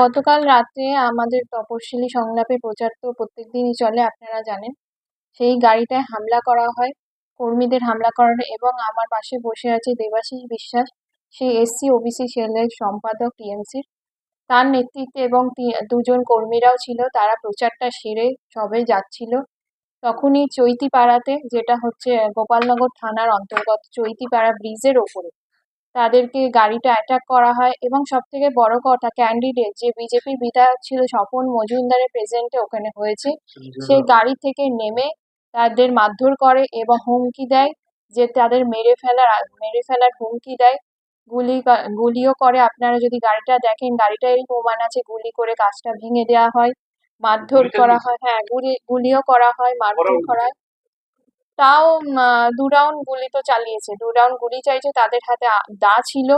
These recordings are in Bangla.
গতকাল রাতে আমাদের তপশিলি সংলাপে প্রচার তো প্রত্যেকদিনই চলে, আপনারা জানেন। সেই গাড়িটায় হামলা করা হয়, কর্মীদের হামলা করার, এবং আমার পাশে বসে আছে দেবাশিস বিশ্বাস, সে এসসি ওবিসি সেলের সম্পাদক টিএমসির। তার নেতৃত্বে এবং দুজন কর্মীরাও ছিল, তারা প্রচারটা সেরে সবে যাচ্ছিল। তখনই চৈতিপাড়াতে, যেটা হচ্ছে গোপালনগর থানার অন্তর্গত চৈতিপাড়া ব্রিজের ওপরে, তাদেরকে গাড়িটা অ্যাটাক করা হয়। এবং সব থেকে বড় কথা, ক্যান্ডিডেট যে বিজেপির বিধায়ক ছিল স্বপন মজুমদারের প্রেজেন্টে ওখানে হয়েছে, সে গাড়ি থেকে নেমে তাদের মারধর করে এবং হুমকি দেয় যে তাদের মেরে ফেলার হুমকি দেয়। গুলিও করে। আপনারা যদি গাড়িটা দেখেন, গাড়িটারই প্রমাণ আছে, গুলি করে কাঁচটা ভেঙে দেওয়া হয়, মারধর করা হয়। হ্যাঁ, গুলিও করা হয়, মারধর করা হয়। তাও 2 রাউন্ড গুলি তো চালিয়েছে, 2 রাউন্ড গুলি চাইছে। তাদের হাতে দা ছিল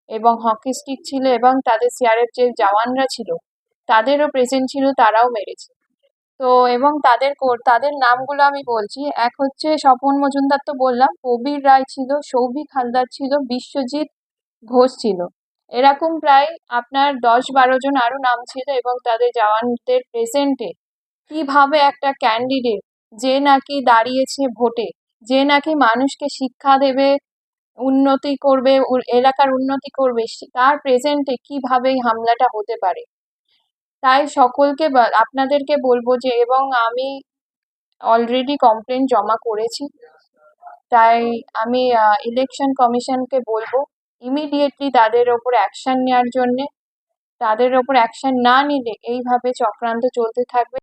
এবং হকি স্টিক ছিল, এবং তাদের সিআরএফ যে জওয়ানরা ছিল তাদেরও প্রেজেন্ট ছিল, তারাও মেরেছে। তো এবং তাদের নামগুলো আমি বলছি। এক হচ্ছে স্বপন মজুমদার, তো বললাম। কবির রায় ছিল, সৌভিক হালদার ছিল, বিশ্বজিৎ ঘোষ ছিল। এরকম প্রায় আপনার 10-12 জন আরো নাম ছিল। এবং তাদের জওয়ানদের প্রেজেন্টে কিভাবে একটা ক্যান্ডিডেট, যে নাকি দাঁড়িয়েছে ভোটে, যে নাকি মানুষকে শিক্ষা দেবে, উন্নতি করবে, এলাকার উন্নতি করবে, তার প্রেজেন্টে কিভাবে এই হামলাটা হতে পারে। তাই সকলকে আপনাদেরকে বলবো যে, এবং আমি অলরেডি কমপ্লেন জমা করেছি, তাই আমি ইলেকশন কমিশনকে বলবো ইমিডিয়েটলি তাদের ওপর অ্যাকশন নেওয়ার জন্যে। তাদের ওপর অ্যাকশন না নিলে এইভাবে চক্রান্ত চলতে থাকবে।